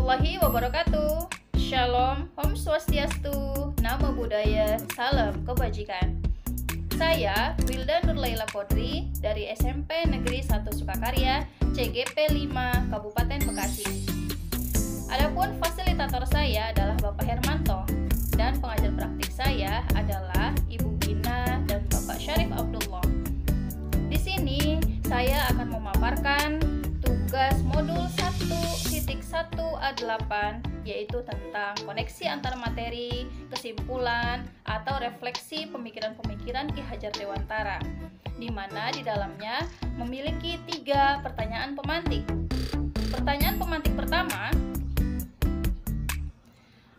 warahmatullahi wabarakatuh. Shalom, Om Swastiastu, Namo Buddhaya, Salam Kebajikan. Saya Wilda Nurlaila Kodri dari SMP Negeri 1 Sukakarya, CGP 5, Kabupaten Bekasi. Adapun fasilitator saya adalah Bapak Hermanto dan pengajar praktik saya adalah Ibu Gina dan Bapak Syarif Abdullah. Di sini saya akan memaparkan tugas modul 1.1A8 yaitu tentang koneksi antar materi, kesimpulan, atau refleksi pemikiran-pemikiran Ki Hajar Dewantara, di mana di dalamnya memiliki 3 pertanyaan pemantik. Pertanyaan pemantik pertama,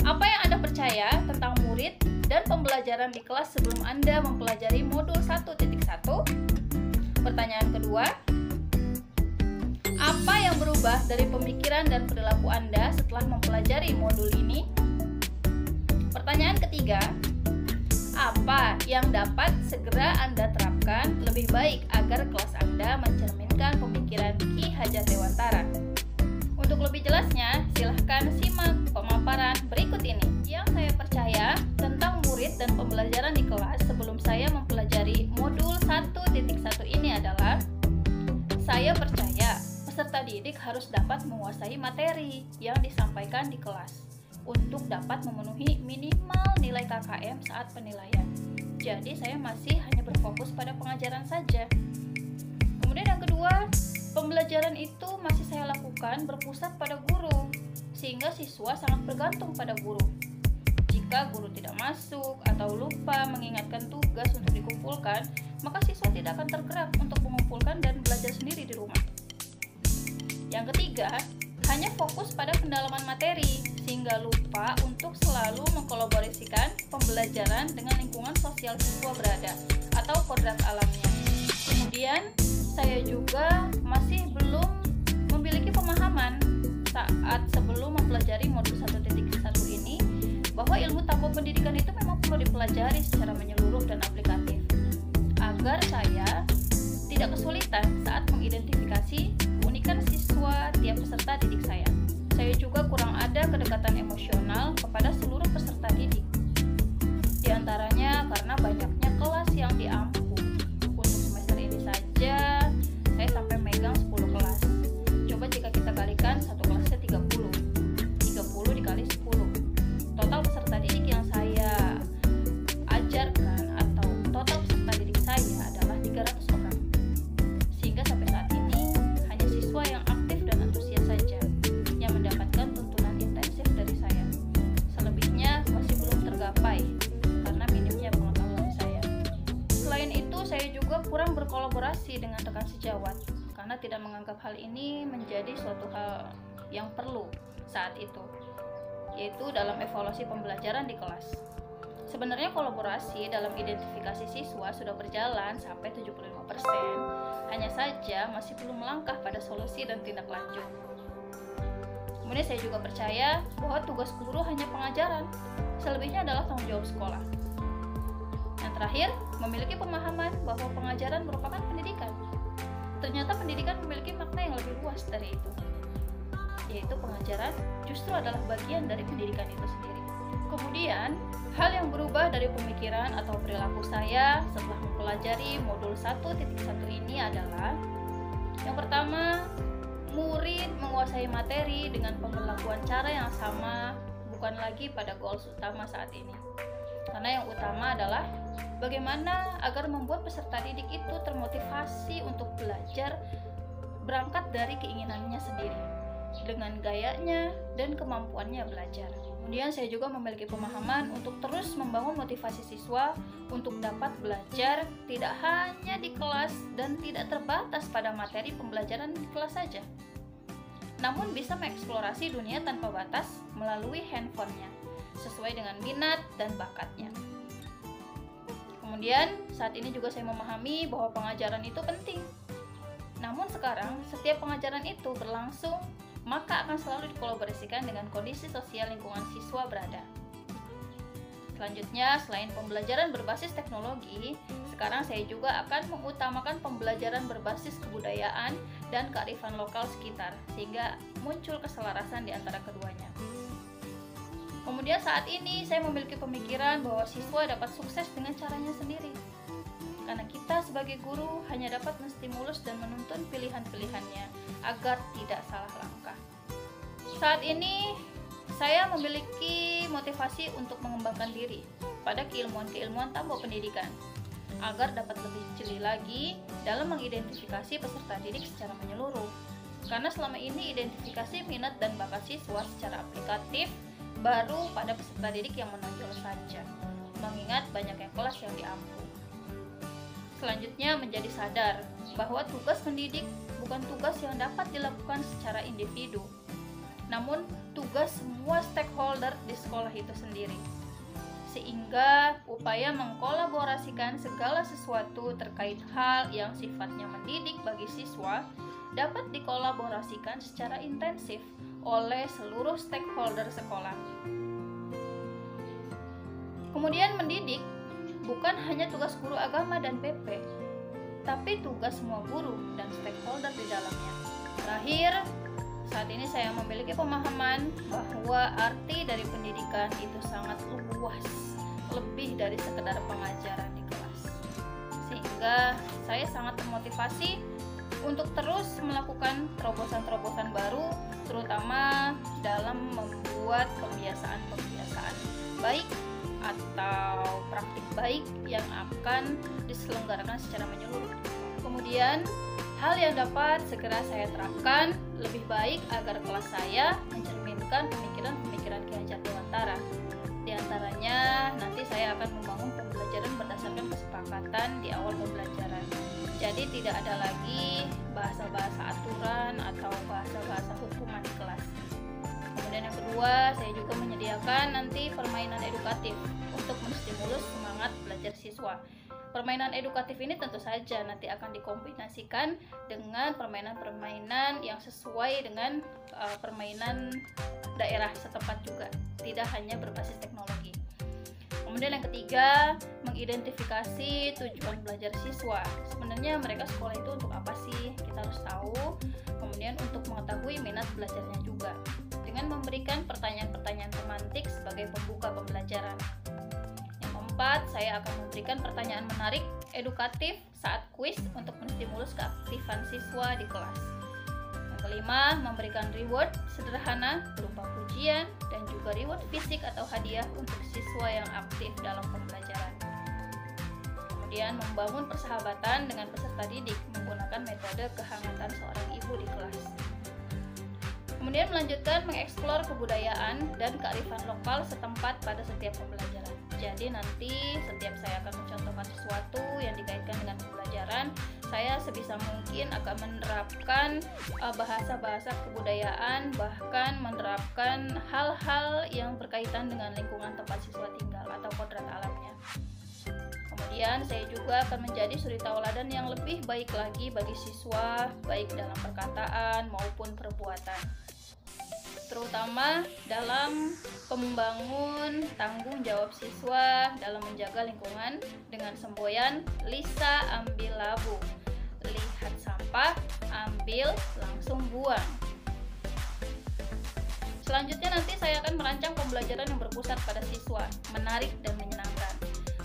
apa yang Anda percaya tentang murid dan pembelajaran di kelas sebelum Anda mempelajari modul 1.1? Pertanyaan kedua, apa yang berubah dari pemikiran dan perilaku Anda setelah mempelajari modul ini? Pertanyaan ketiga, apa yang dapat segera Anda terapkan lebih baik agar kelas Anda mencerminkan pemikiran Ki Hajar Dewantara? Untuk lebih jelasnya, silahkan simak pemaparan berikut ini. Yang saya percaya tentang murid dan pembelajaran di kelas sebelum saya mempelajari modul 1.1 ini adalah, saya percaya peserta didik harus dapat menguasai materi yang disampaikan di kelas untuk dapat memenuhi minimal nilai KKM saat penilaian. Jadi saya masih hanya berfokus pada pengajaran saja. Kemudian yang kedua, pembelajaran itu masih saya lakukan berpusat pada guru, sehingga siswa sangat bergantung pada guru. Jika guru tidak masuk atau lupa mengingatkan tugas untuk dikumpulkan, maka siswa tidak akan tergerak untuk mengumpulkan dan belajar sendiri di rumah. Yang ketiga, hanya fokus pada pendalaman materi, sehingga lupa untuk selalu mengkolaborasikan pembelajaran dengan lingkungan sosial siswa berada atau kodrat alamnya. Kemudian, saya juga masih belum memiliki pemahaman saat sebelum mempelajari modul 1.1 ini, bahwa ilmu tabung pendidikan itu memang perlu dipelajari secara menyeluruh dan aplikatif, agar saya tidak kesulitan saat mengidentifikasi keunikan siswa tiap peserta didik saya. Saya juga kurang ada kedekatan emosional kepada seluruh peserta didik. Di antaranya karena banyaknya kelas yang diampu. Untuk semester ini saja, saya sampai megang 10 kelas. Coba jika kita kalikan satu kelasnya 30 dikali 10. Total peserta didik yang saya ajarkan atau total peserta didik saya adalah 300 orang. Sehingga sampai saat ini hanya siswa yang aktif dan antusias saja yang mendapatkan tuntunan intensif dari saya. Selebihnya masih belum tergapai karena minimnya pengetahuan saya. Selain itu, saya juga kurang berkolaborasi dengan rekan sejawat karena tidak menganggap hal ini menjadi suatu hal yang perlu saat itu, yaitu dalam evaluasi pembelajaran di kelas. Sebenarnya kolaborasi dalam identifikasi siswa sudah berjalan sampai 75%, hanya saja masih belum melangkah pada solusi dan tindak lanjut. Kemudian saya juga percaya bahwa tugas guru hanya pengajaran, selebihnya adalah tanggung jawab sekolah. Yang terakhir, memiliki pemahaman bahwa pengajaran merupakan pendidikan. Ternyata pendidikan memiliki makna yang lebih luas dari itu, yaitu pengajaran justru adalah bagian dari pendidikan itu sendiri. Kemudian, hal yang berubah dari pemikiran atau perilaku saya setelah mempelajari modul 1.1 ini adalah, yang pertama, murid menguasai materi dengan pemberlakuan cara yang sama, bukan lagi pada goals utama saat ini. Karena yang utama adalah bagaimana agar membuat peserta didik itu termotivasi untuk belajar berangkat dari keinginannya sendiri, dengan gayanya dan kemampuannya belajar. Kemudian saya juga memiliki pemahaman untuk terus membangun motivasi siswa untuk dapat belajar tidak hanya di kelas dan tidak terbatas pada materi pembelajaran di kelas saja, namun bisa mengeksplorasi dunia tanpa batas melalui handphonenya sesuai dengan minat dan bakatnya. Kemudian saat ini juga saya memahami bahwa pengajaran itu penting. Namun sekarang setiap pengajaran itu berlangsung, maka akan selalu dikolaborasikan dengan kondisi sosial lingkungan siswa berada. Selanjutnya, selain pembelajaran berbasis teknologi, sekarang saya juga akan mengutamakan pembelajaran berbasis kebudayaan dan kearifan lokal sekitar, sehingga muncul keselarasan di antara keduanya. Kemudian saat ini saya memiliki pemikiran bahwa siswa dapat sukses dengan caranya sendiri, karena kita sebagai guru hanya dapat menstimulus dan menuntun pilihan-pilihannya agar tidak salah langkah. Saat ini saya memiliki motivasi untuk mengembangkan diri pada keilmuan-keilmuan tambah pendidikan agar dapat lebih jeli lagi dalam mengidentifikasi peserta didik secara menyeluruh. Karena selama ini identifikasi minat dan bakat siswa secara aplikatif baru pada peserta didik yang menonjol saja, mengingat banyaknya kelas yang diampu. Selanjutnya menjadi sadar bahwa tugas mendidik bukan tugas yang dapat dilakukan secara individu, namun tugas semua stakeholder di sekolah itu sendiri. Sehingga upaya mengkolaborasikan segala sesuatu terkait hal yang sifatnya mendidik bagi siswa dapat dikolaborasikan secara intensif oleh seluruh stakeholder sekolah. Kemudian mendidik bukan hanya tugas guru agama dan PP, tapi tugas semua guru dan stakeholder di dalamnya. Terakhir, saat ini saya memiliki pemahaman bahwa arti dari pendidikan itu sangat luas, lebih dari sekedar pengajaran di kelas. Sehingga saya sangat termotivasi untuk terus melakukan terobosan-terobosan baru, terutama dalam membuat kebiasaan-kebiasaan baik atau praktik baik yang akan diselenggarakan secara menyeluruh. Kemudian, hal yang dapat segera saya terapkan lebih baik agar kelas saya mencerminkan pemikiran-pemikiran Ki Hajar Dewantara. Di antaranya, nanti saya akan membangun pembelajaran berdasarkan kesepakatan di awal pembelajaran. Jadi tidak ada lagi bahasa-bahasa aturan atau bahasa-bahasa hukuman di kelas. Kemudian yang kedua, saya juga menyediakan nanti permainan edukatif untuk menstimulus semangat belajar siswa. Permainan edukatif ini tentu saja nanti akan dikombinasikan dengan permainan-permainan yang sesuai dengan permainan daerah setempat juga, tidak hanya berbasis teknologi. Kemudian yang ketiga, mengidentifikasi tujuan belajar siswa. Sebenarnya mereka sekolah itu untuk apa sih? Kita harus tahu. Kemudian untuk mengetahui minat belajarnya juga, dengan memberikan pertanyaan-pertanyaan pemantik sebagai pembuka pembelajaran. Yang keempat, saya akan memberikan pertanyaan menarik, edukatif saat kuis untuk menstimulus keaktifan siswa di kelas. Yang kelima, memberikan reward sederhana berupa pujian dan juga reward fisik atau hadiah untuk siswa yang aktif dalam pembelajaran. Kemudian membangun persahabatan dengan peserta didik menggunakan metode kehangatan seorang ibu di kelas. Kemudian melanjutkan mengeksplor kebudayaan dan kearifan lokal setempat pada setiap pembelajaran. Jadi nanti setiap saya akan mencontohkan sesuatu yang dikaitkan dengan pembelajaran, saya sebisa mungkin akan menerapkan bahasa-bahasa kebudayaan, bahkan menerapkan hal-hal yang berkaitan dengan lingkungan tempat siswa tinggal atau kodrat alamnya. Kemudian saya juga akan menjadi suri tauladan yang lebih baik lagi bagi siswa, baik dalam perkataan maupun perbuatan, terutama dalam membangun tanggung jawab siswa dalam menjaga lingkungan dengan semboyan Lisa ambil labu, lihat sampah, ambil langsung buang. Selanjutnya nanti saya akan merancang pembelajaran yang berpusat pada siswa, menarik dan menyenangkan.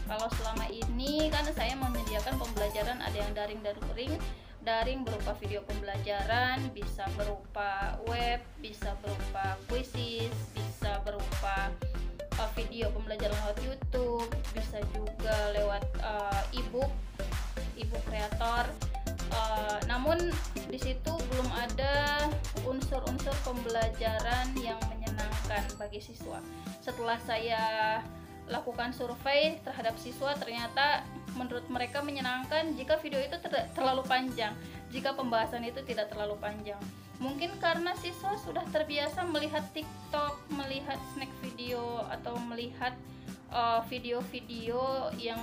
Kalau selama ini kan saya menyediakan pembelajaran ada yang daring dan luring. Daring berupa video pembelajaran, bisa berupa web, bisa berupa kuisis, bisa berupa video pembelajaran lewat YouTube, bisa juga lewat e-book kreator. Namun di situ belum ada unsur-unsur pembelajaran yang menyenangkan bagi siswa. Setelah saya lakukan survei terhadap siswa, ternyata menurut mereka menyenangkan jika video itu terlalu panjang, jika pembahasan itu tidak terlalu panjang. Mungkin karena siswa sudah terbiasa melihat TikTok, melihat snack video, atau melihat video-video yang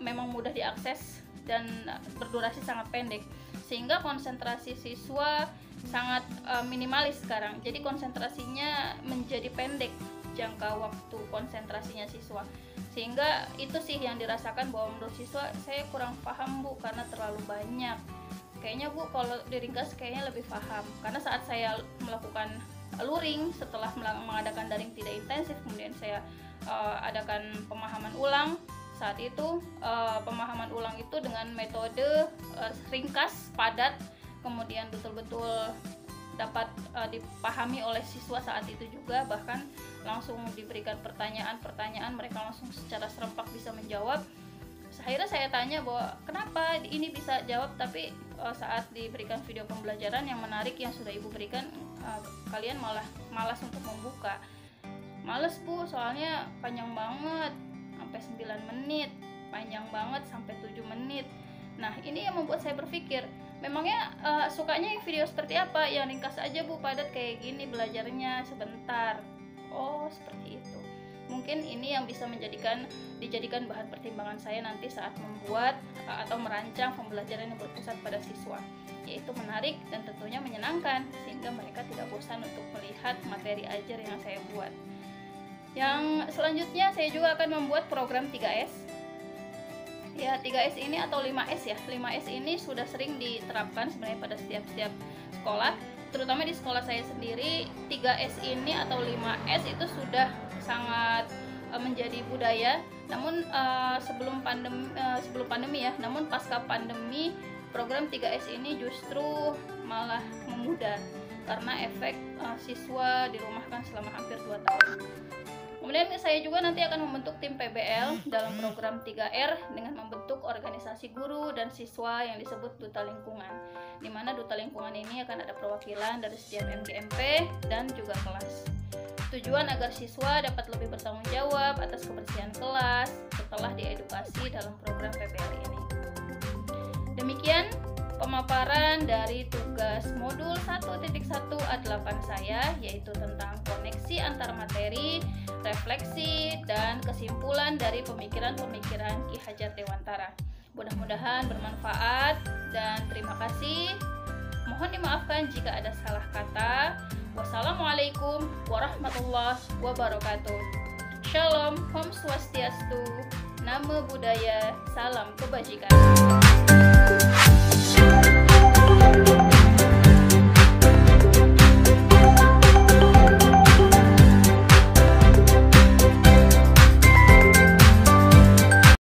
memang mudah diakses dan berdurasi sangat pendek, sehingga konsentrasi siswa sangat minimalis sekarang. Jadi konsentrasinya menjadi pendek, jangka waktu konsentrasinya siswa, sehingga itu sih yang dirasakan bahwa menurut siswa, saya kurang paham Bu karena terlalu banyak kayaknya Bu kalau diringkas kayaknya lebih paham, karena saat saya melakukan luring setelah mengadakan daring tidak intensif, kemudian saya adakan pemahaman ulang. Saat itu pemahaman ulang itu dengan metode ringkas, padat, kemudian betul-betul dapat dipahami oleh siswa saat itu juga, bahkan langsung diberikan pertanyaan-pertanyaan, mereka langsung secara serempak bisa menjawab. Akhirnya saya tanya bahwa kenapa ini bisa jawab, tapi saat diberikan video pembelajaran yang menarik yang sudah Ibu berikan, kalian malah malas untuk membuka. Males Bu, soalnya panjang banget, sampai 9 menit, panjang banget sampai 7 menit. Nah ini yang membuat saya berpikir, memangnya sukanya video seperti apa? Yang ringkas aja Bu, padat kayak gini, belajarnya sebentar. Oh seperti itu. Mungkin ini yang bisa dijadikan bahan pertimbangan saya nanti saat membuat atau merancang pembelajaran yang berpusat pada siswa, yaitu menarik dan tentunya menyenangkan, sehingga mereka tidak bosan untuk melihat materi ajar yang saya buat. Yang selanjutnya saya juga akan membuat program 3S. Ya, 3S ini atau 5S ya. 5S ini sudah sering diterapkan sebenarnya pada setiap sekolah, terutama di sekolah saya sendiri. 3S ini atau 5S itu sudah sangat menjadi budaya. Namun sebelum pandemi ya, namun pasca pandemi program 3S ini justru malah memudar karena efek siswa dirumahkan selama hampir 2 tahun. Kemudian saya juga nanti akan membentuk tim PBL dalam program 3R dengan membentuk organisasi guru dan siswa yang disebut duta lingkungan, di mana duta lingkungan ini akan ada perwakilan dari setiap MGMP dan juga kelas. Tujuan agar siswa dapat lebih bertanggung jawab atas kebersihan kelas setelah diedukasi dalam program PBL ini. Demikian pemaparan dari tugas modul 1.1A8 saya, yaitu tentang koneksi antar materi, refleksi, dan kesimpulan dari pemikiran-pemikiran Ki Hajar Dewantara. Mudah-mudahan bermanfaat dan terima kasih. Mohon dimaafkan jika ada salah kata. Wassalamualaikum warahmatullahi wabarakatuh. Shalom, Om Swastiastu, Namo Buddhaya, salam kebajikan.